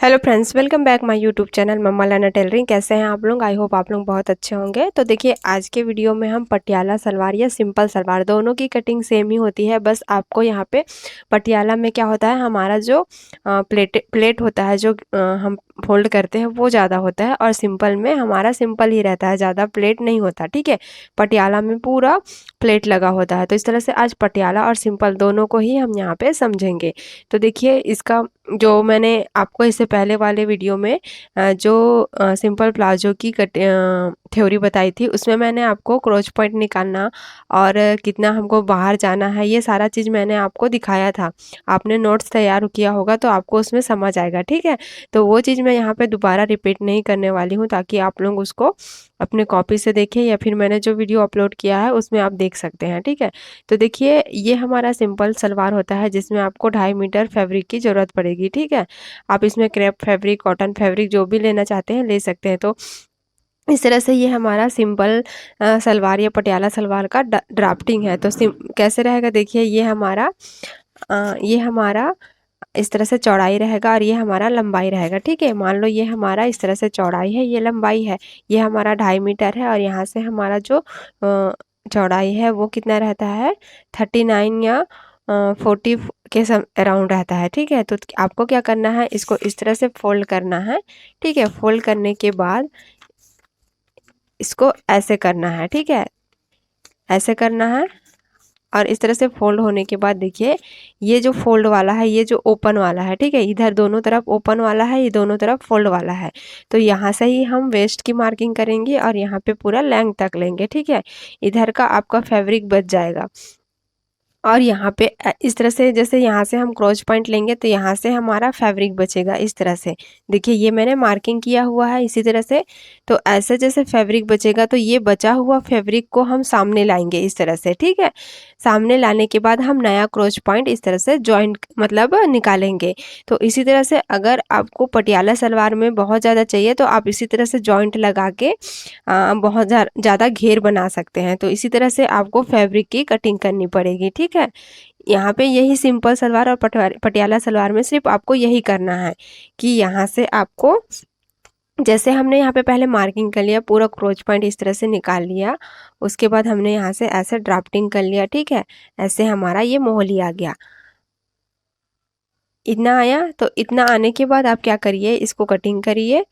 Hello friends, welcome back my YouTube channel mamma learner tailoring. कैसे हैं आप लोग? आई होप आप लोग बहुत अच्छे होंगे। तो देखिए, आज के वीडियो में हम पटियाला सलवार या सिंपल सलवार दोनों की कटिंग सेम ही होती है। बस आपको यहाँ पे पटियाला में क्या होता है, हमारा जो प्लेट होता है जो हम फोल्ड करते हैं वो ज़्यादा होता है, और सिंपल में हमारा सिंपल ही रहता है, ज़्यादा प्लेट नहीं होता। ठीक है, पटियाला में पूरा प्लेट लगा होता है। तो इस तरह से आज पटियाला और सिंपल दोनों को ही हम यहाँ पे समझेंगे। तो देखिए, इसका जो मैंने आपको इससे पहले वाले वीडियो में जो सिंपल प्लाजो की थ्योरी बताई थी, उसमें मैंने आपको क्रोच पॉइंट निकालना और कितना हमको बाहर जाना है, ये सारा चीज़ मैंने आपको दिखाया था। आपने नोट्स तैयार किया होगा तो आपको उसमें समझ आएगा। ठीक है, तो वो चीज़ मैं यहाँ पे दोबारा रिपीट नहीं करने वाली हूँ, ताकि आप लोग उसको अपने कॉपी से देखें, या फिर मैंने जो वीडियो अपलोड किया है उसमें आप देख सकते हैं। ठीक है, तो देखिए, ये हमारा सिंपल सलवार होता है जिसमें आपको 2.5 मीटर फैब्रिक की ज़रूरत पड़ेगी। ठीक है, आप इसमें क्रेप फैब्रिक, कॉटन फैब्रिक जो भी लेना चाहते हैं ले सकते हैं। तो इस तरह से ये हमारा सिंपल सलवार या पटियाला सलवार का ड्राफ्टिंग है। तो कैसे रहेगा, देखिए, ये हमारा इस तरह से चौड़ाई रहेगा और ये हमारा लंबाई रहेगा। ठीक है, मान लो ये हमारा इस तरह से चौड़ाई है, ये लंबाई है, ये हमारा 2.5 मीटर है, और यहाँ से हमारा जो चौड़ाई है वो कितना रहता है, 39 या 40 के अराउंड रहता है। ठीक है, तो आपको क्या करना है, इसको इस तरह से फोल्ड करना है। ठीक है, फोल्ड करने के बाद इसको ऐसे करना है। ठीक है, ऐसे करना है, और इस तरह से फोल्ड होने के बाद देखिए, ये जो फोल्ड वाला है, ये जो ओपन वाला है, ठीक है, इधर दोनों तरफ ओपन वाला है, ये दोनों तरफ फोल्ड वाला है। तो यहाँ से ही हम वेस्ट की मार्किंग करेंगे और यहाँ पे पूरा लेंथ तक लेंगे। ठीक है, इधर का आपका फैब्रिक बच जाएगा। और यहाँ पे इस तरह से, जैसे यहाँ से हम क्रॉच पॉइंट लेंगे तो यहाँ से हमारा फैब्रिक बचेगा इस तरह से। देखिए, ये मैंने मार्किंग किया हुआ है इसी तरह से। तो ऐसे जैसे फैब्रिक बचेगा तो ये बचा हुआ फैब्रिक को हम सामने लाएंगे इस तरह से। ठीक है, सामने लाने के बाद हम नया क्रॉच पॉइंट इस तरह से जॉइंट मतलब निकालेंगे। तो इसी तरह से अगर आपको पटियाला सलवार में बहुत ज़्यादा चाहिए तो आप इसी तरह से जॉइंट लगा के बहुत ज़्यादा घेर बना सकते हैं। तो इसी तरह से आपको फैब्रिक की कटिंग करनी पड़ेगी। ठीक है, यहाँ पे यही सिंपल सलवार और पटियाला सलवार में सिर्फ आपको यही करना है कि यहाँ से आपको, जैसे हमने यहाँ पे पहले मार्किंग कर लिया, पूरा क्रोच पॉइंट इस तरह से निकाल लिया, उसके बाद हमने यहाँ से ऐसे ड्राफ्टिंग कर लिया। ठीक है, ऐसे हमारा ये मोहली आ गया, इतना आया। तो इतना आने के बाद आप क्या करिए, इसको कटिंग करिए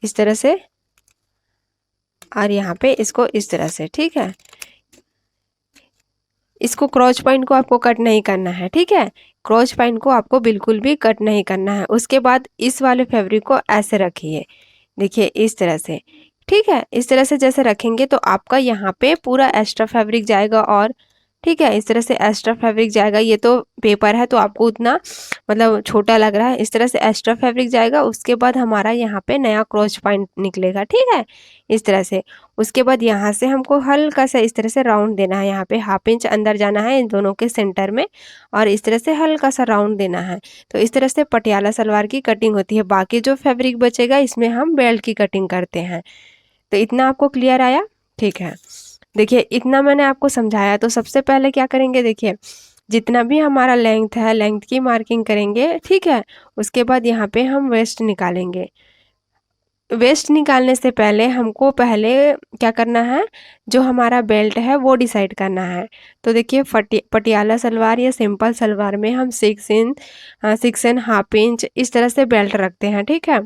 इस तरह से, और यहाँ पे इसको इस तरह से। ठीक है, इसको क्रॉच पॉइंट को आपको कट नहीं करना है। ठीक है, क्रॉच पॉइंट को आपको बिल्कुल भी कट नहीं करना है। उसके बाद इस वाले फैब्रिक को ऐसे रखिए, देखिए इस तरह से। ठीक है, इस तरह से जैसे रखेंगे तो आपका यहाँ पे पूरा एक्स्ट्रा फैब्रिक जाएगा, और ठीक है, इस तरह से एक्स्ट्रा फैब्रिक जाएगा। ये तो पेपर है तो आपको उतना मतलब छोटा लग रहा है, इस तरह से एक्स्ट्रा फैब्रिक जाएगा। उसके बाद हमारा यहाँ पे नया क्रॉच पॉइंट निकलेगा। ठीक है, इस तरह से। उसके बाद यहाँ से हमको हल्का सा इस तरह से राउंड देना है, यहाँ पे 1/2 इंच अंदर जाना है इन दोनों के सेंटर में, और इस तरह से हल्का सा राउंड देना है। तो इस तरह से पटियाला सलवार की कटिंग होती है। बाकी जो फैब्रिक बचेगा इसमें हम बेल्ट की कटिंग करते हैं। तो इतना आपको क्लियर आया? ठीक है, देखिए, इतना मैंने आपको समझाया। तो सबसे पहले क्या करेंगे, देखिए, जितना भी हमारा लेंथ है, लेंथ की मार्किंग करेंगे। ठीक है, उसके बाद यहाँ पे हम वेस्ट निकालेंगे। वेस्ट निकालने से पहले हमको पहले क्या करना है, जो हमारा बेल्ट है वो डिसाइड करना है। तो देखिए, पटियाला सलवार या सिंपल सलवार में हम 6.5 इंच इस तरह से बेल्ट रखते हैं। ठीक है,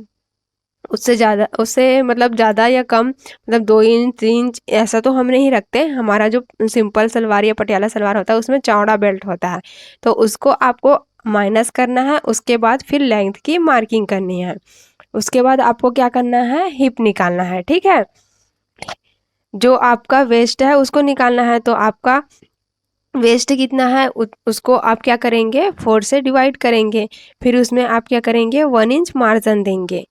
उससे ज़्यादा, उससे मतलब ज़्यादा या कम, मतलब 2 इंच 3 इंच ऐसा तो हम नहीं रखते। हमारा जो सिंपल सलवार या पटियाला सलवार होता है उसमें चौड़ा बेल्ट होता है, तो उसको आपको माइनस करना है। उसके बाद फिर लेंथ की मार्किंग करनी है। उसके बाद आपको क्या करना है, हिप निकालना है। ठीक है, जो आपका वेस्ट है उसको निकालना है। तो आपका वेस्ट कितना है उसको आप क्या करेंगे, 4 से डिवाइड करेंगे, फिर उसमें आप क्या करेंगे, 1 इंच मार्जिन देंगे।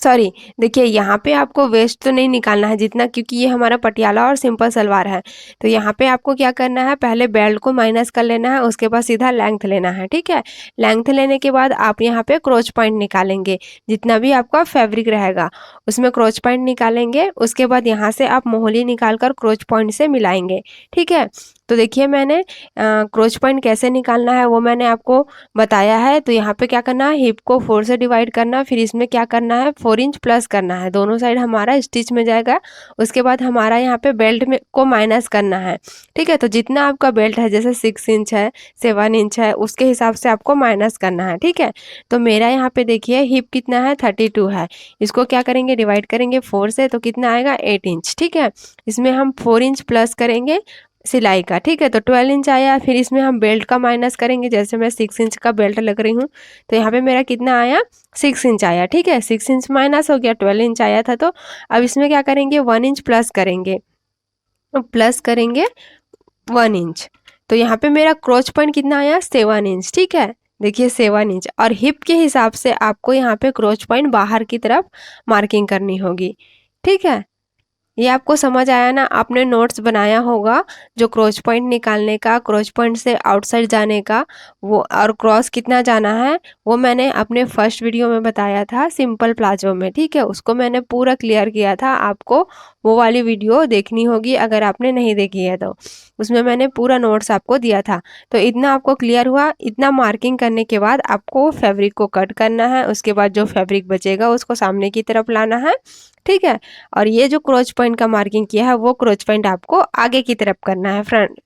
सॉरी, देखिए यहाँ पे आपको वेस्ट तो नहीं निकालना है जितना, क्योंकि ये हमारा पटियाला और सिंपल सलवार है। तो यहाँ पे आपको क्या करना है, पहले बेल्ट को माइनस कर लेना है, उसके बाद सीधा लेंथ लेना है, ठीक है। लेंथ लेने के बाद आप यहाँ पे क्रोच पॉइंट निकालेंगे, जितना भी आपका फैब्रिक रहेगा उसमें क्रोच पॉइंट निकालेंगे। उसके बाद यहाँ से आप मोहली निकाल कर क्रोच पॉइंट से मिलाएंगे, ठीक है। तो देखिए मैंने क्रोच पॉइंट कैसे निकालना है वो मैंने आपको बताया है। तो यहाँ पे क्या करना है, हिप को 4 से डिवाइड करना, फिर इसमें क्या करना है 4 इंच प्लस करना है, दोनों साइड हमारा स्टिच में जाएगा। उसके बाद हमारा यहाँ पे बेल्ट में को माइनस करना है, ठीक है। तो जितना आपका बेल्ट है, जैसे 6 इंच है, 7 इंच है, उसके हिसाब से आपको माइनस करना है, ठीक है। तो मेरा यहाँ पे देखिए हिप कितना है, 32 है। इसको क्या करेंगे, डिवाइड करेंगे 4 से, तो कितना आएगा 8 इंच, ठीक है। इसमें हम 4 इंच प्लस करेंगे सिलाई का, ठीक है। तो 12 इंच आया। फिर इसमें हम बेल्ट का माइनस करेंगे, जैसे मैं 6 इंच का बेल्ट लग रही हूँ, तो यहाँ पे मेरा कितना आया 6 इंच आया, ठीक है। 6 इंच माइनस हो गया, 12 इंच आया था। तो अब इसमें क्या करेंगे 1 इंच प्लस करेंगे, प्लस करेंगे 1 इंच। तो यहाँ पे मेरा क्रोच पॉइंट कितना आया 7 इंच, ठीक है। देखिए 7 इंच, और हिप के हिसाब से आपको यहाँ पे क्रोच पॉइंट बाहर की तरफ मार्किंग करनी होगी, ठीक है। ये आपको समझ आया ना, आपने नोट्स बनाया होगा जो क्रोच पॉइंट निकालने का, क्रोच पॉइंट से आउटसाइड जाने का, वो और क्रॉस कितना जाना है वो मैंने अपने फर्स्ट वीडियो में बताया था सिंपल प्लाजो में, ठीक है। उसको मैंने पूरा क्लियर किया था, आपको वो वाली वीडियो देखनी होगी अगर आपने नहीं देखी है तो। उसमें मैंने पूरा नोट्स आपको दिया था। तो इतना आपको क्लियर हुआ। इतना मार्किंग करने के बाद आपको फैब्रिक को कट करना है, उसके बाद जो फैब्रिक बचेगा उसको सामने की तरफ लाना है, ठीक है। और ये जो क्रोच पॉइंट का मार्किंग किया है वो क्रोच पॉइंट आपको आगे की तरफ करना है, फ्रंट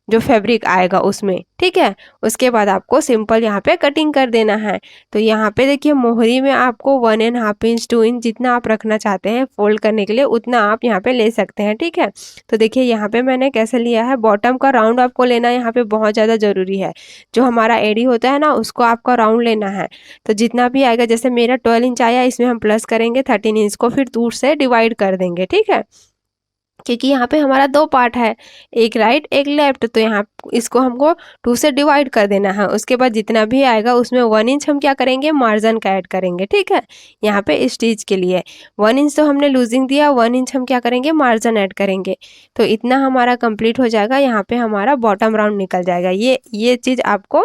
जो फैब्रिक आएगा उसमें, ठीक है। उसके बाद आपको सिंपल यहाँ पे कटिंग कर देना है। तो यहाँ पे देखिए मोहरी में आपको 1.5 इंच 2 इंच जितना आप रखना चाहते हैं फोल्ड करने के लिए उतना आप यहाँ पे ले सकते हैं, ठीक है। तो देखिए यहाँ पे मैंने कैसे लिया है, बॉटम का राउंड आपको लेना यहाँ पे बहुत ज़्यादा ज़रूरी है। जो हमारा एडी होता है ना उसको आपका राउंड लेना है। तो जितना भी आएगा, जैसे मेरा 12 इंच आया, इसमें हम प्लस करेंगे 13 इंच को, फिर 2 से डिवाइड कर देंगे, ठीक है। क्योंकि यहाँ पे हमारा 2 पार्ट है, एक राइट एक लेफ्ट, तो यहाँ इसको हमको 2 से डिवाइड कर देना है। उसके बाद जितना भी आएगा उसमें 1 इंच हम क्या करेंगे मार्जिन का ऐड करेंगे, ठीक है। यहाँ पे स्टिच के लिए 1 इंच तो हमने लूजिंग दिया, 1 इंच हम क्या करेंगे मार्जिन ऐड करेंगे। तो इतना हमारा कंप्लीट हो जाएगा। यहाँ पे हमारा बॉटम राउंड निकल जाएगा। ये चीज़ आपको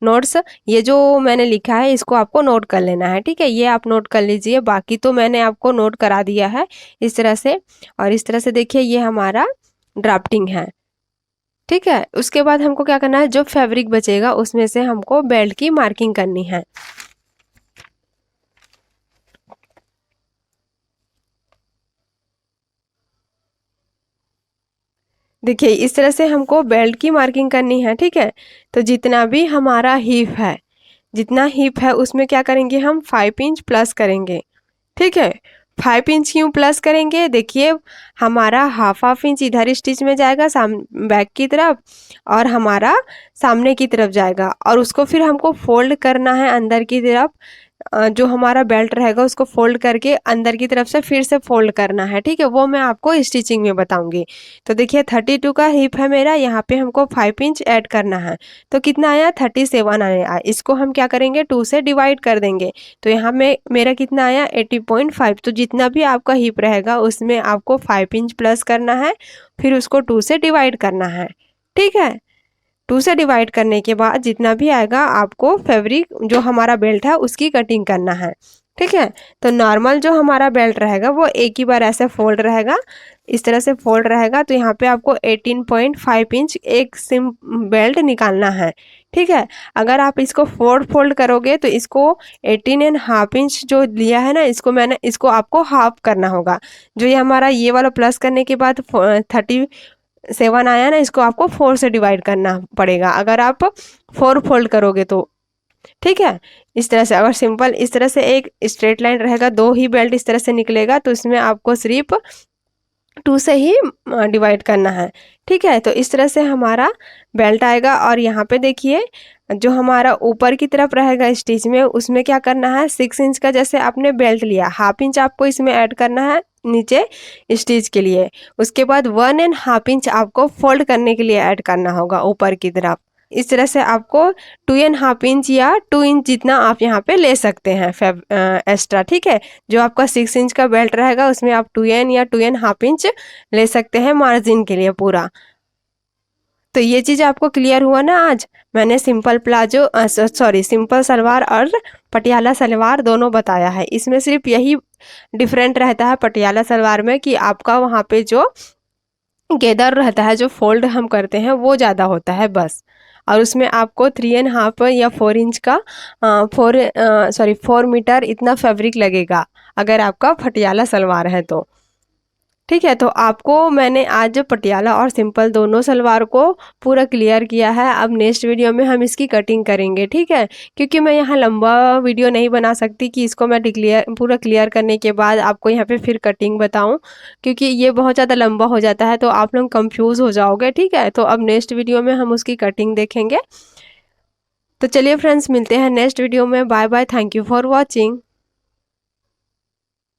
नोट्स, ये जो मैंने लिखा है इसको आपको नोट कर लेना है, ठीक है। ये आप नोट कर लीजिए, बाकी तो मैंने आपको नोट करा दिया है इस तरह से। और इस तरह से देखिए ये हमारा ड्राफ्टिंग है, ठीक है। उसके बाद हमको क्या करना है, जो फैब्रिक बचेगा उसमें से हमको बेल्ट की मार्किंग करनी है। देखिए इस तरह से हमको बेल्ट की मार्किंग करनी है, ठीक है। तो जितना भी हमारा हिप है, जितना हिप है उसमें क्या करेंगे हम 5 इंच प्लस करेंगे, ठीक है। 5 इंच क्यों प्लस करेंगे, देखिए हमारा हाफ इंच इधर स्टिच में जाएगा बैक की तरफ, और हमारा सामने की तरफ जाएगा, और उसको फिर हमको फोल्ड करना है अंदर की तरफ। जो हमारा बेल्ट रहेगा उसको फोल्ड करके अंदर की तरफ से फिर से फोल्ड करना है, ठीक है। वो मैं आपको स्टिचिंग में बताऊंगी। तो देखिए 32 का हिप है मेरा, यहाँ पे हमको 5 इंच ऐड करना है। तो कितना आया 37 आया। इसको हम क्या करेंगे 2 से डिवाइड कर देंगे। तो यहाँ में मेरा कितना आया 80.5। तो जितना भी आपका हिप रहेगा उसमें आपको 5 इंच प्लस करना है, फिर उसको 2 से डिवाइड करना है, ठीक है। 2 से डिवाइड करने के बाद जितना भी आएगा आपको फैब्रिक जो हमारा बेल्ट है उसकी कटिंग करना है, ठीक है। तो नॉर्मल जो हमारा बेल्ट रहेगा वो एक ही बार ऐसे फोल्ड रहेगा, इस तरह से फोल्ड रहेगा। तो यहाँ पे आपको 18.5 इंच एक सिम बेल्ट निकालना है, ठीक है। अगर आप इसको फोल्ड करोगे तो इसको 18.5 इंच जो लिया है ना, इसको आपको हाफ करना होगा। जो ये हमारा ये वाला प्लस करने के बाद 37 आया ना, इसको आपको 4 से डिवाइड करना पड़ेगा अगर आप 4 फोल्ड करोगे तो, ठीक है। इस तरह से अगर सिंपल इस तरह से एक स्ट्रेट लाइन रहेगा, 2 ही बेल्ट इस तरह से निकलेगा, तो इसमें आपको सिर्फ 2 से ही डिवाइड करना है, ठीक है। तो इस तरह से हमारा बेल्ट आएगा। और यहाँ पे देखिए जो हमारा ऊपर की तरफ रहेगा स्टिच में, उसमें क्या करना है 6 इंच का जैसे आपने बेल्ट लिया, हाफ इंच आपको इसमें ऐड करना है नीचे स्टिच के लिए। उसके बाद 1.5 इंच आपको फोल्ड करने के लिए ऐड करना होगा ऊपर की तरफ, इस तरह से आपको 2.5 इंच या 2 इंच जितना आप यहाँ पे ले सकते हैं एक्स्ट्रा, ठीक है। जो आपका 6 इंच का बेल्ट रहेगा उसमें आप 2 या 2.5 इंच ले सकते हैं मार्जिन के लिए पूरा। तो ये चीज़ आपको क्लियर हुआ ना। आज मैंने सिंपल प्लाजो सिंपल सलवार और पटियाला सलवार दोनों बताया है। इसमें सिर्फ यही डिफरेंट रहता है पटियाला सलवार में कि आपका वहाँ पे जो गेदर रहता है, जो फोल्ड हम करते हैं वो ज़्यादा होता है बस। और उसमें आपको 3.5 या 4 इंच का 4 मीटर इतना फैब्रिक लगेगा अगर आपका पटियाला सलवार है तो, ठीक है। तो आपको मैंने आज पटियाला और सिंपल दोनों सलवार को पूरा क्लियर किया है। अब नेक्स्ट वीडियो में हम इसकी कटिंग करेंगे, ठीक है। क्योंकि मैं यहाँ लंबा वीडियो नहीं बना सकती कि इसको मैं पूरा क्लियर करने के बाद आपको यहाँ पे फिर कटिंग बताऊँ, क्योंकि ये बहुत ज़्यादा लंबा हो जाता है तो आप लोग कंफ्यूज हो जाओगे, ठीक है। तो अब नेक्स्ट वीडियो में हम उसकी कटिंग देखेंगे। तो चलिए फ्रेंड्स, मिलते हैं नेक्स्ट वीडियो में। Bye bye, thank you for watching.